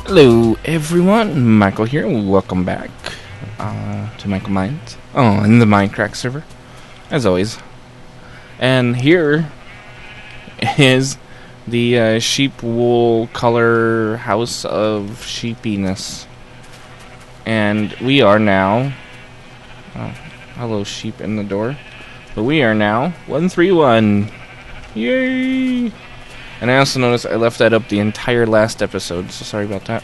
Hello everyone, Michael here. Welcome back to Michael Minds. Oh, in the Minecraft server, as always. And here is the sheep wool color house of sheepiness. And we are now... Oh, hello sheep in the door. But we are now 131. Yay! And I also noticed I left that up the entire last episode, so sorry about that.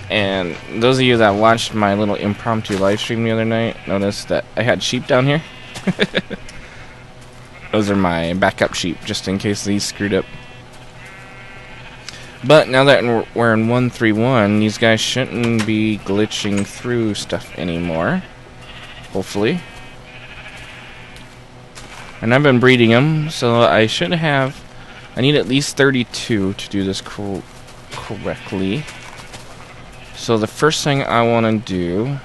And those of you that watched my little impromptu live stream the other night noticed that I had sheep down here. Those are my backup sheep, just in case these screwed up. But now that we're in 131, these guys shouldn't be glitching through stuff anymore. Hopefully. And I've been breeding them, so I should have... I need at least 32 to do this correctly. So the first thing I want to do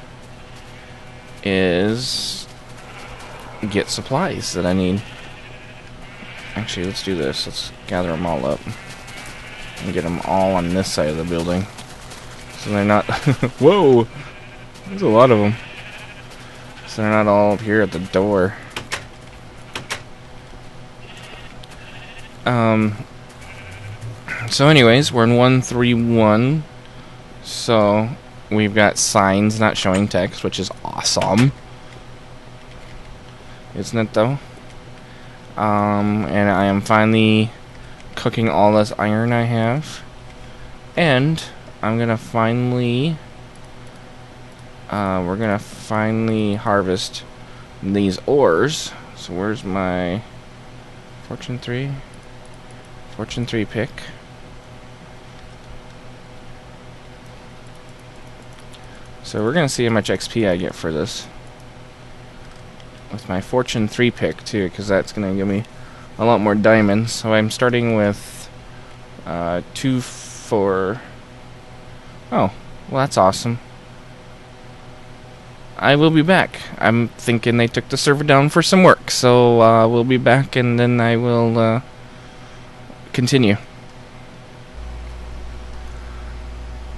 is get supplies that I need. Actually, let's do this. Let's gather them all up and get them all on this side of the building, so they're not... Whoa! There's a lot of them. So they're not all up here at the door. So anyways, we're in 131. So we've got signs not showing text, which is awesome. Isn't it though? And I am finally cooking all this iron I have. And I'm gonna finally we're gonna finally harvest these ores. So where's my Fortune 3? Fortune 3 pick. So we're gonna see how much XP I get for this with my Fortune 3 pick too, because that's gonna give me a lot more diamonds. So I'm starting with 2 for... Oh, well that's awesome. I will be back. I'm thinking they took the server down for some work, so we'll be back and then I will continue.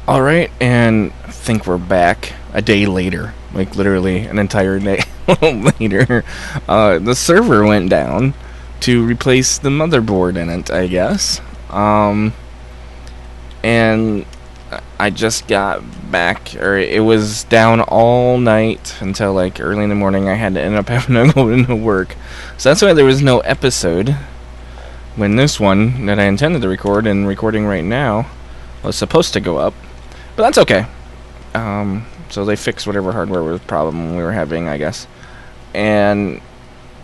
Alright, and I think we're back a day later. Like literally an entire day later. The server went down to replace the motherboard in it, I guess. And I just got back, or it was down all night until like early in the morning. I had to end up having to go into work. So that's why there was no episode when this one that I intended to record and recording right now was supposed to go up. But that's okay. So they fixed whatever hardware problem we were having, I guess. And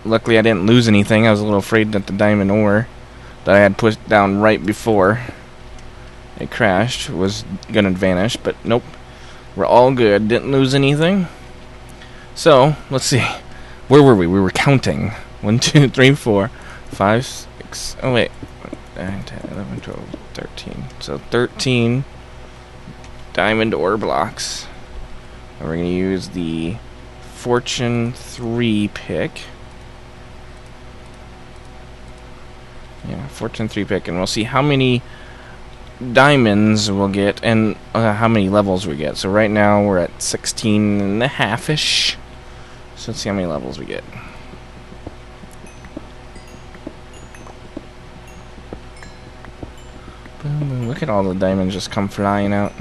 luckily I didn't lose anything. I was a little afraid that the diamond ore that I had put down right before it crashed was gonna vanish, but nope. We're all good. Didn't lose anything. So, let's see. Where were we? We were counting. 1, 2, 3, 4, 5, 6. Oh, wait. 9, 10, 11, 12, 13. So, 13 diamond ore blocks. And we're going to use the Fortune 3 pick. Yeah, Fortune 3 pick. And we'll see how many diamonds we'll get and how many levels we get. So right now we're at 16 and a half-ish. So let's see how many levels we get. Boom, look at all the diamonds just come flying out.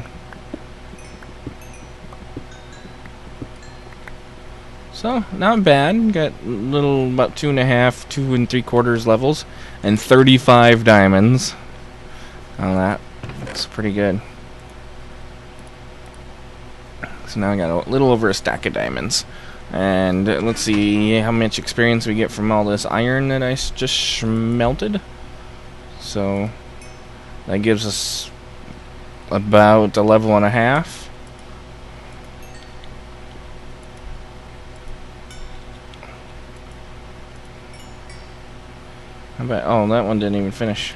So, not bad. Got about 2.5, 2 3/4 levels and 35 diamonds on that. That's pretty good. So now I got a little over a stack of diamonds. And let's see how much experience we get from all this iron that I just smelted. So that gives us about a level and a half. How about, oh, that one didn't even finish.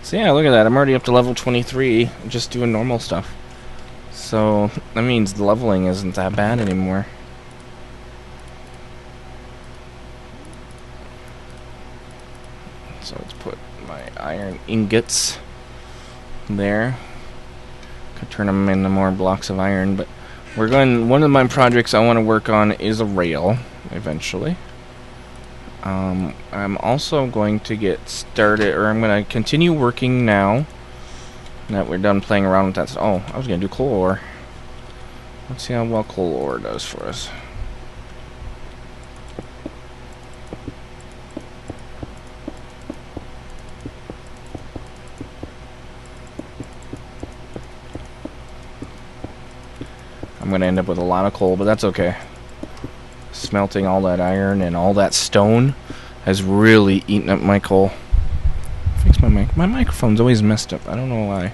So yeah, look at that. I'm already up to level 23, just doing normal stuff. So that means the leveling isn't that bad anymore. So let's put my iron ingots there. Could turn them into more blocks of iron, but we're going. One of my projects I want to work on is a rail eventually. I'm also going to get started, or I'm going to continue working now that we're done playing around with that. Oh, I was going to do coal ore. Let's see how well coal ore does for us. I'm going to end up with a lot of coal, but that's okay. Smelting all that iron and all that stone has really eaten up my coal. Fix my mic. My microphone's always messed up. I don't know why.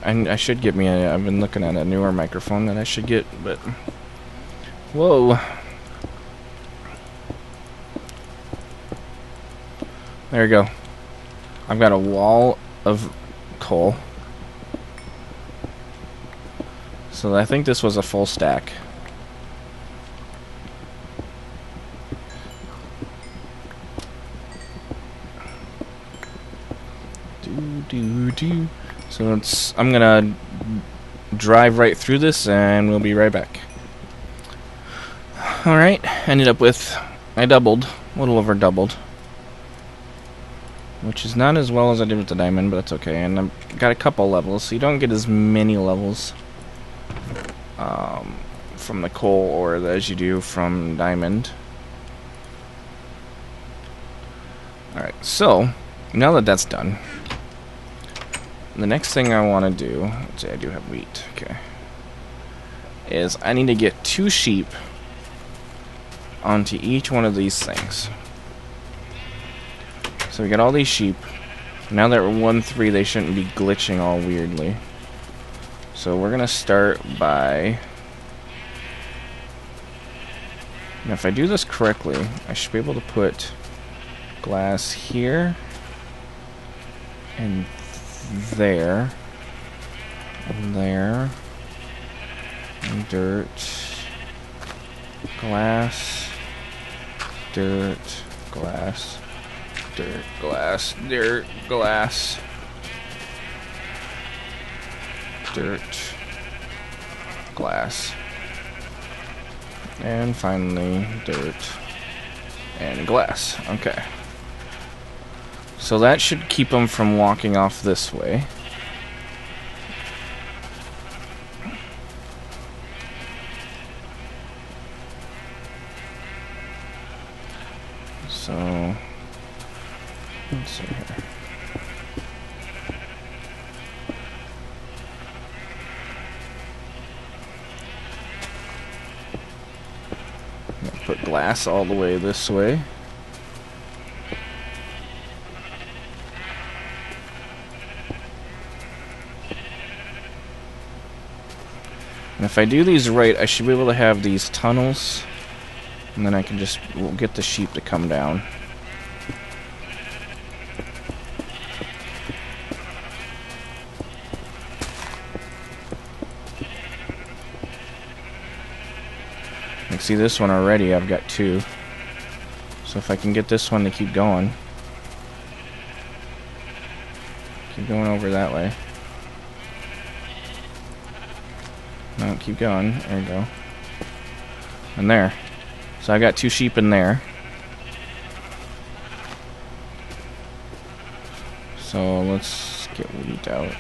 I should get me a... I've been looking at a newer microphone that I should get, but... Whoa. There we go. I've got a wall of coal. So I think this was a full stack. So I'm gonna drive right through this and we'll be right back. Alright, ended up with... I doubled. A little over doubled. Which is not as well as I did with the diamond, but that's okay. And I've got a couple levels, so you don't get as many levels from the coal ore as you do from diamond. Alright, so now that that's done, the next thing I want to do, let's see, I do have wheat, okay, is I need to get 2 sheep onto each one of these things. So we got all these sheep. Now that we're 1-3, they shouldn't be glitching all weirdly. So we're gonna start by... Now if I do this correctly, I should be able to put glass here and there and there and dirt, glass, dirt, glass, dirt, glass, dirt, glass, dirt, glass, and finally dirt and glass. Okay. So that should keep them from walking off this way. So, let's see here. I'm gonna put glass all the way this way. And if I do these right, I should be able to have these tunnels, and then I can just get the sheep to come down. Like, see this one already, I've got 2. So if I can get this one to keep going. Keep going over that way. No, keep going. There we go. And there. So I got 2 sheep in there. So let's get wheat out.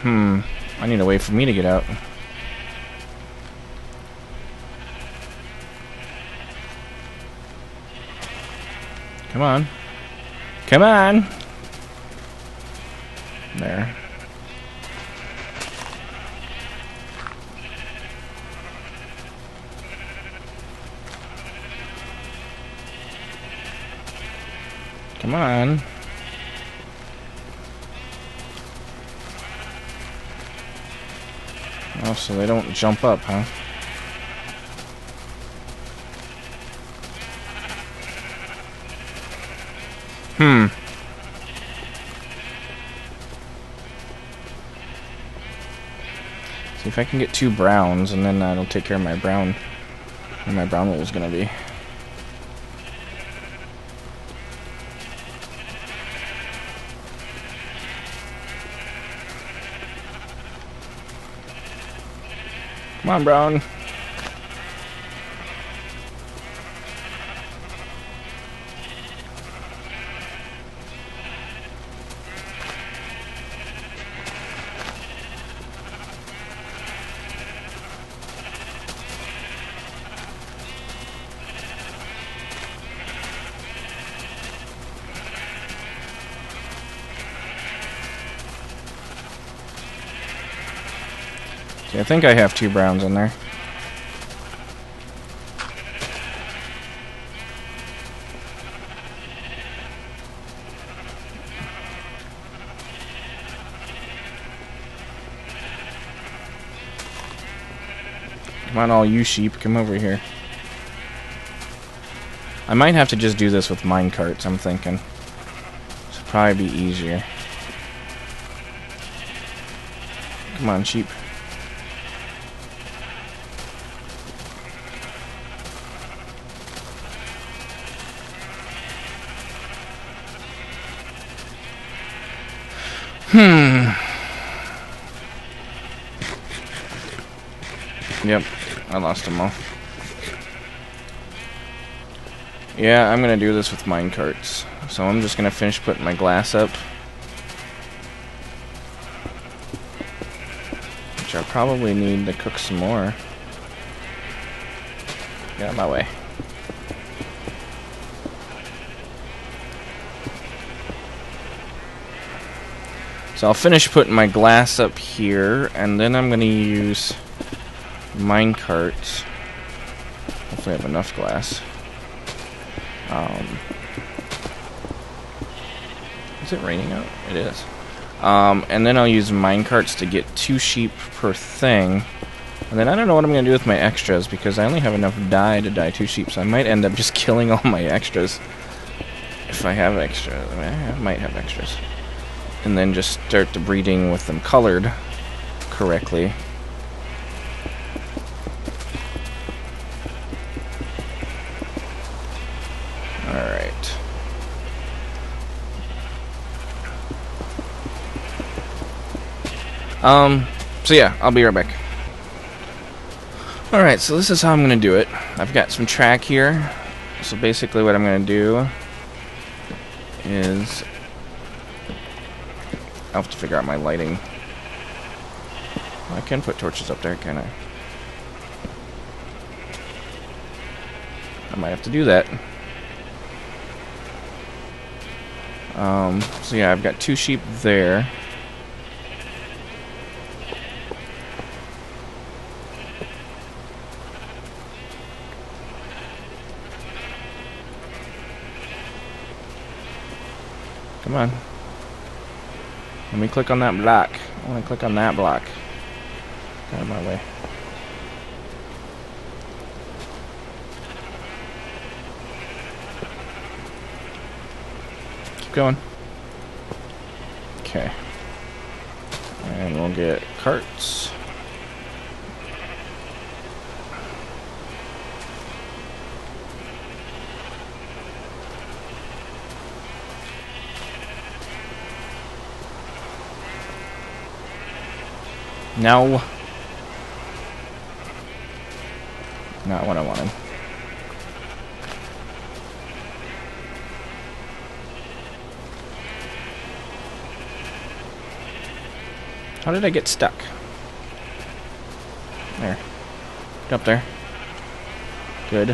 I need a way for me to get out. Come on. Come on! There. Come on. Oh, so they don't jump up, huh? Hmm. See if I can get 2 browns, and then that'll take care of my brown. Where my brown wool is gonna be. Come on, brown. See, I think I have 2 browns in there. Come on, all you sheep, come over here. I might have to just do this with mine carts, I'm thinking. This will probably be easier. Come on, sheep. Yep, I lost them all. Yeah, I'm gonna do this with mine carts. So I'm just gonna finish putting my glass up. Which I probably need to cook some more. Get out of my way. So I'll finish putting my glass up here, and then I'm gonna use mine carts. Hopefully I have enough glass. Is it raining out? It is. And then I'll use mine carts to get 2 sheep per thing. And then I don't know what I'm going to do with my extras, because I only have enough dye to dye 2 sheep, so I might end up just killing all my extras. If I have extras. I mean, I might have extras. And then just start the breeding with them colored correctly. Alright. So yeah, I'll be right back. Alright, so this is how I'm going to do it. I've got some track here. So basically what I'm going to do is I'll have to figure out my lighting. Well, I can put torches up there, can I? I might have to do that. So yeah, I've got 2 sheep there. Come on. Let me click on that block. I want to click on that block. Get out of my way. Keep going. Okay. And we'll get carts. No. Not what I wanted. How did I get stuck? There. Get up there. Good.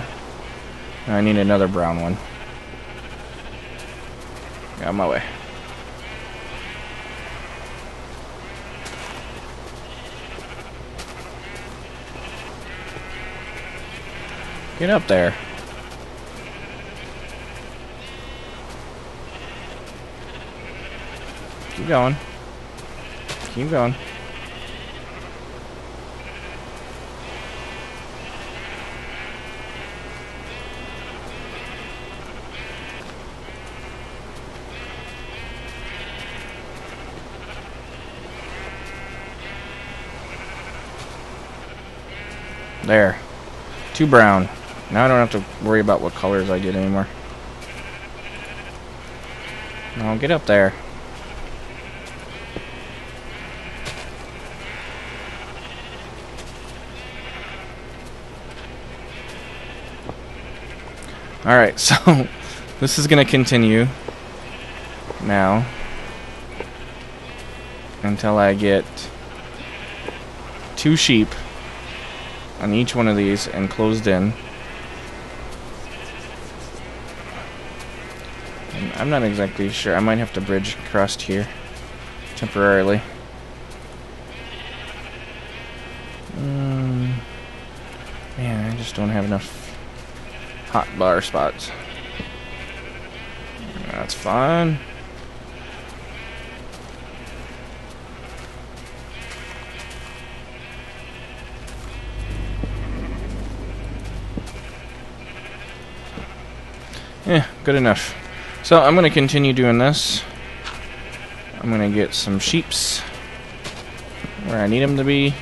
Now I need another brown one. Get out of my way. Get up there. Keep going. Keep going. There. 2 brown. Now I don't have to worry about what colors I get anymore. No, get up there. Alright, so this is going to continue now until I get 2 sheep on each one of these and closed in. And I'm not exactly sure. I might have to bridge across here temporarily. Man, I just don't have enough hot bar spots. That's fine. Yeah, good enough. So I'm going to continue doing this. I'm going to get some sheeps where I need them to be.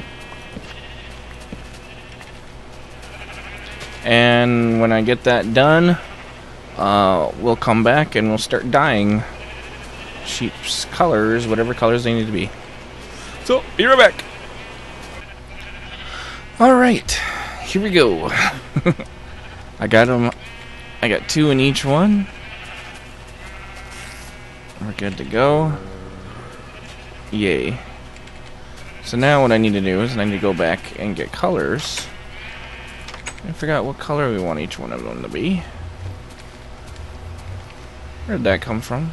And when I get that done, we'll come back and we'll start dyeing sheep's colors, whatever colors they need to be. So, be right back. Alright, here we go. I got them. I got 2 in each one. We're good to go. Yay. So now what I need to do is I need to go back and get colors. I forgot what color we want each one of them to be. Where did that come from?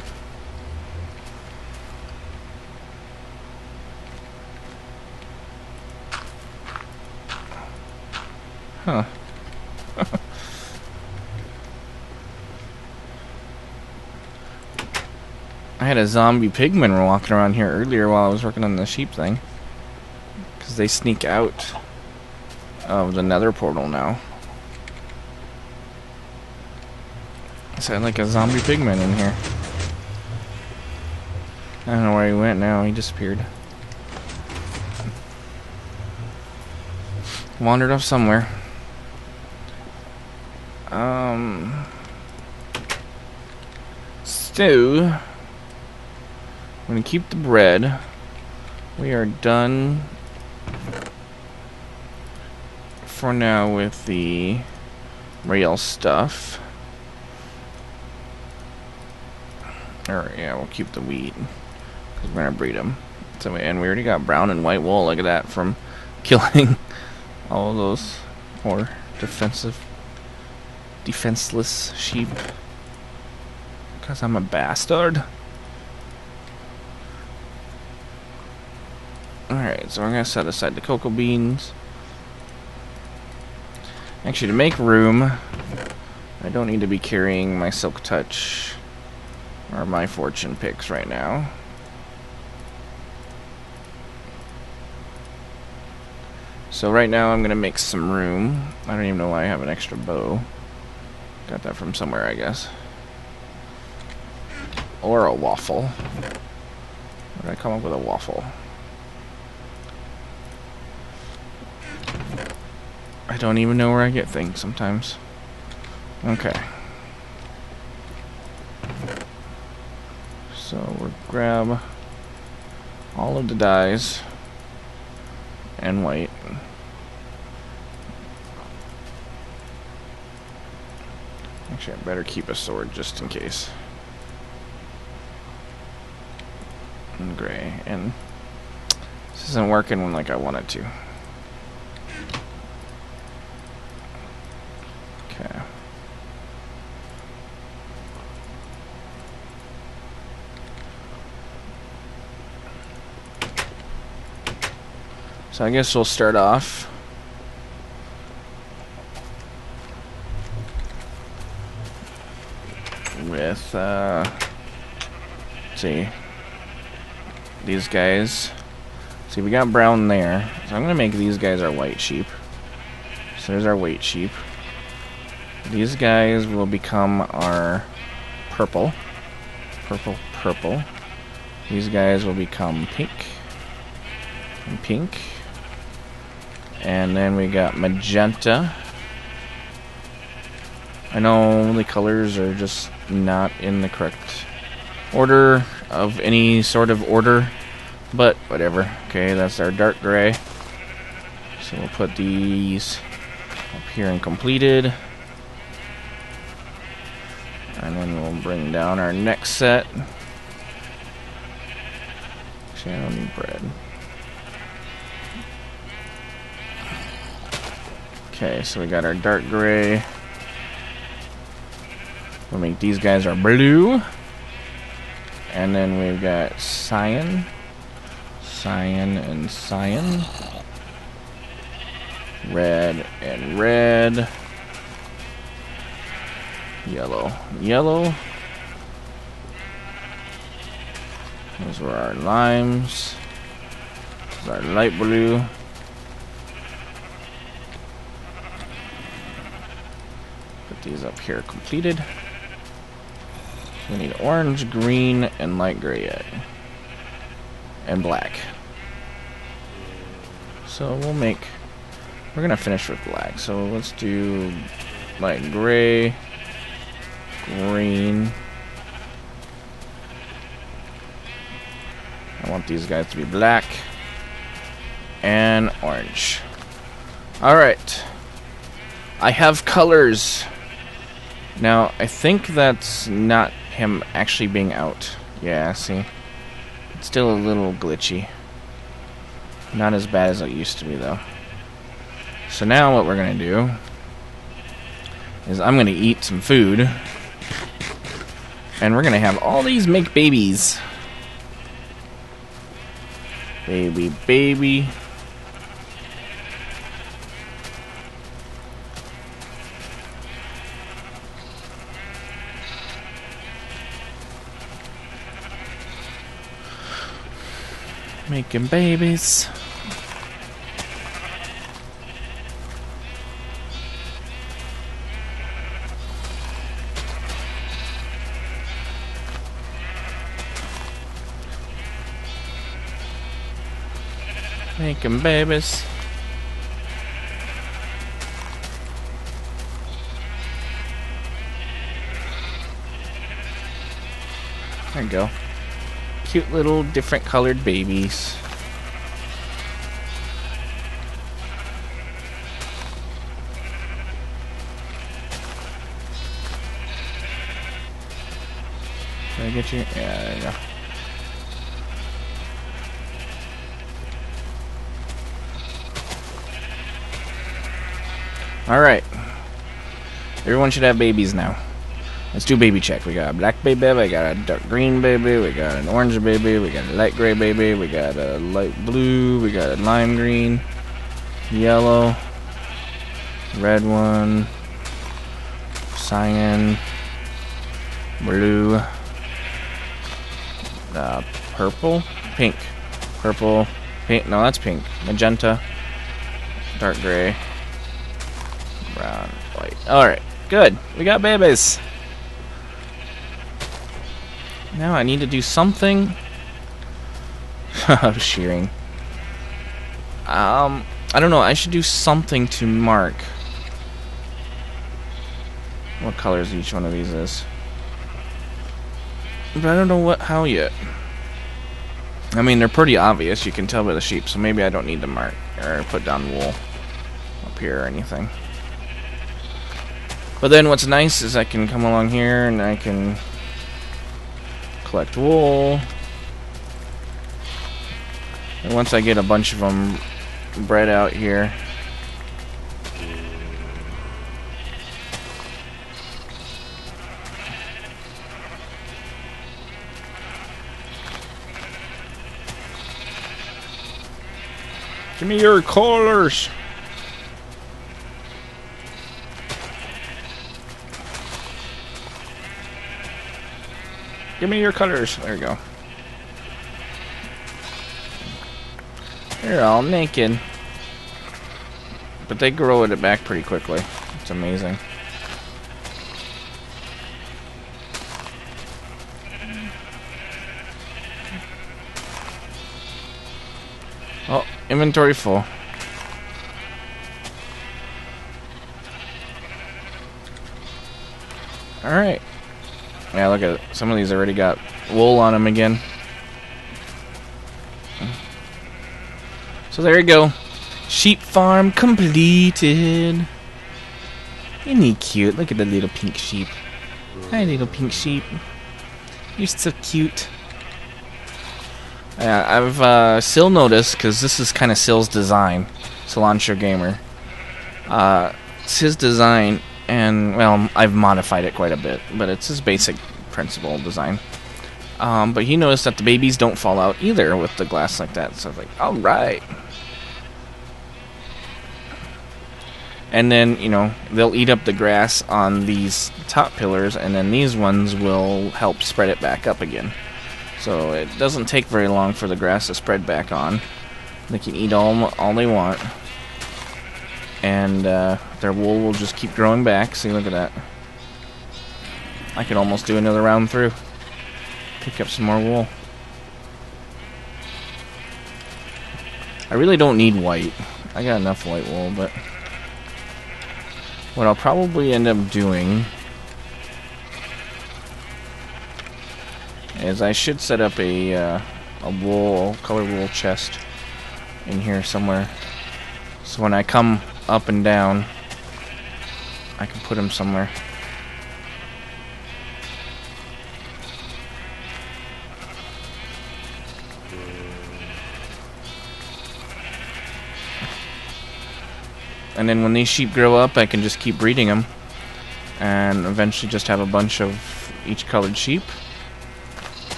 Huh. I had a zombie pigman walking around here earlier while I was working on the sheep thing. Because they sneak out of the nether portal now. So I had like a zombie pigman in here. I don't know where he went now. He disappeared. Wandered off somewhere. So I'm gonna keep the bread. We are done for now with the rail stuff. Or yeah, we'll keep the wheat because we're gonna breed them. So and we already got brown and white wool. Look at that from killing all of those poor defenseless sheep. Because I'm a bastard. Alright, so we're going to set aside the cocoa beans. Actually, to make room, I don't need to be carrying my Silk Touch or my Fortune Picks right now. So right now I'm going to make some room. I don't even know why I have an extra bow. Got that from somewhere, I guess. Or a waffle. Where did I come up with a waffle? I don't even know where I get things sometimes. Okay. So we'll grab all of the dyes and white. Actually, I better keep a sword just in case. And gray. And this isn't working like I want it to. Okay. So I guess we'll start off with let's see, these guys. See, we got brown there, so I'm gonna make these guys our white sheep. So there's our white sheep. These guys will become our purple. Purple. These guys will become pink and pink. And then we got magenta. I know the colors are just not in the correct order of any sort of order, but whatever. Okay, that's our dark gray. So we'll put these up here in completed. And then we'll bring down our next set. Actually, I don't need bread. Okay, so we got our dark gray. We'll make these guys our blue. And then we've got cyan. Cyan and cyan. Red and red. Yellow. Yellow. Those were our limes. This is our light blue. Put these up here completed. We need orange, green, and light gray yet. And black. So we're gonna finish with black. So let's do light gray, green. I want these guys to be black and orange. Alright. I have colors. Now, I think that's not him actually being out. Yeah, see? It's still a little glitchy. Not as bad as it used to be, though. So now what we're going to do is I'm going to eat some food. And we're going to have all these make babies. Baby, baby. Making babies. Making babies. There you go. Cute little different colored babies. Did I get you? Yeah, there you go. Alright. Everyone should have babies now. Let's do baby check. We got a black baby, we got a dark green baby, we got an orange baby, we got a light gray baby, we got a light blue, we got a lime green, yellow, red one, cyan, blue, purple, pink, purple, pink, no that's pink, magenta, dark gray, brown, white. Alright, good. We got babies. Now I need to do something. Shearing. I don't know. I should do something to mark what colors each one of these is. But I don't know how yet. I mean, they're pretty obvious. You can tell by the sheep. So maybe I don't need to mark or put down wool up here or anything. But then what's nice is I can come along here and I can collect wool. And once I get a bunch of them bred out here, give me your colors. Give me your colors. There you go. They're all naked. But they grow it back pretty quickly. It's amazing. Oh, inventory full. Alright. Yeah, look at it. Some of these already got wool on them again. So there you go. Sheep farm completed. Isn't he cute? Look at the little pink sheep. Hi, little pink sheep. You're so cute. Yeah, I've still noticed, because this is kind of Sill's design, Cilantro Gamer. It's his design, and, well, I've modified it quite a bit, but it's his basic principle design. But he noticed that the babies don't fall out either with the glass like that, so I was like, alright. And then, you know, they'll eat up the grass on these top pillars, and then these ones will help spread it back up again. So it doesn't take very long for the grass to spread back on. They can eat all they want. And their wool will just keep growing back. See, look at that. I could almost do another round through. Pick up some more wool. I really don't need white. I got enough white wool, but what I'll probably end up doing is I should set up a color wool chest in here somewhere. So when I come up and down, I can put them somewhere. And then when these sheep grow up, I can just keep breeding them, and eventually just have a bunch of each colored sheep.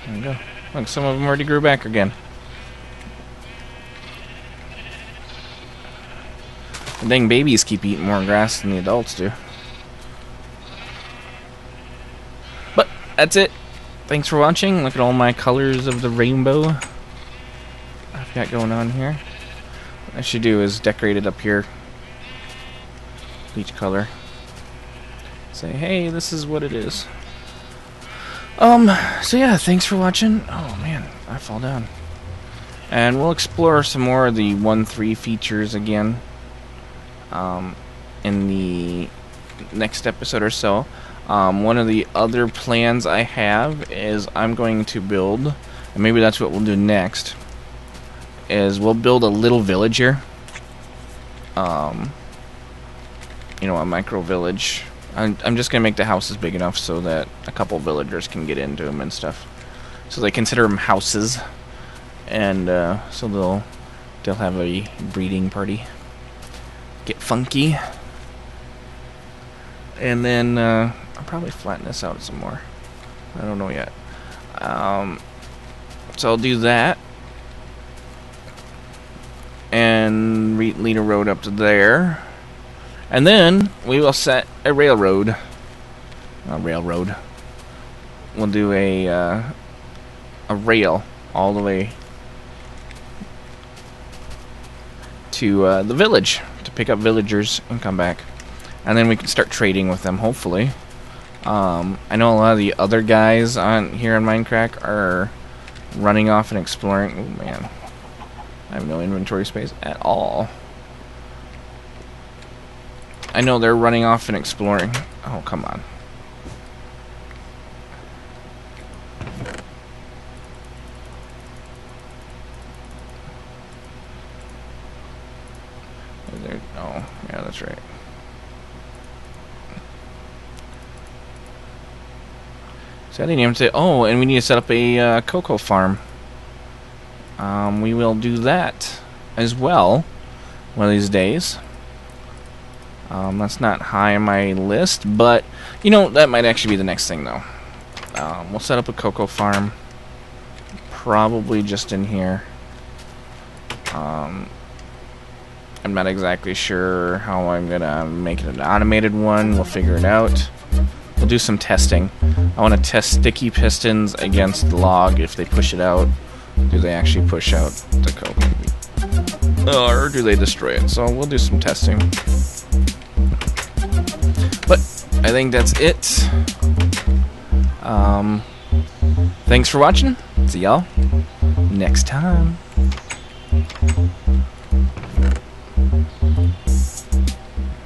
There we go. Look, some of them already grew back again. The dang babies keep eating more grass than the adults do. But that's it. Thanks for watching. Look at all my colors of the rainbow I've got going on here. What I should do is decorate it up here. Each color. Say, hey, this is what it is. So yeah, thanks for watching. Oh man, I fall down. And we'll explore some more of the 1.3 features again in the next episode or so. One of the other plans I have is I'm going to build, and maybe that's what we'll do next, is we'll build a little village here. You know, a micro village. I'm just gonna make the houses big enough so that a couple villagers can get into them and stuff. So they consider them houses, and so they'll have a breeding party. Get funky, and then I'll probably flatten this out some more. I don't know yet. So I'll do that, and lead a road up to there. And then we will set a railroad. We'll do a rail all the way to the village to pick up villagers and come back. And then we can start trading with them, hopefully. I know a lot of the other guys here on Minecraft are running off and exploring. Oh man, I have no inventory space at all. I know they're running off and exploring. Oh, come on. Is there? Oh, yeah, that's right. So I didn't even say. Oh, and we need to set up a cocoa farm. We will do that as well one of these days. That's not high on my list, but you know, that might actually be the next thing though. We'll set up a cocoa farm, probably just in here. I'm not exactly sure how I'm gonna make it an automated one. We'll figure it out. We'll do some testing. I want to test sticky pistons against the log. If they push it out, do they actually push out the cocoa? Or do they destroy it? So we'll do some testing. But I think that's it. Thanks for watching. See y'all next time.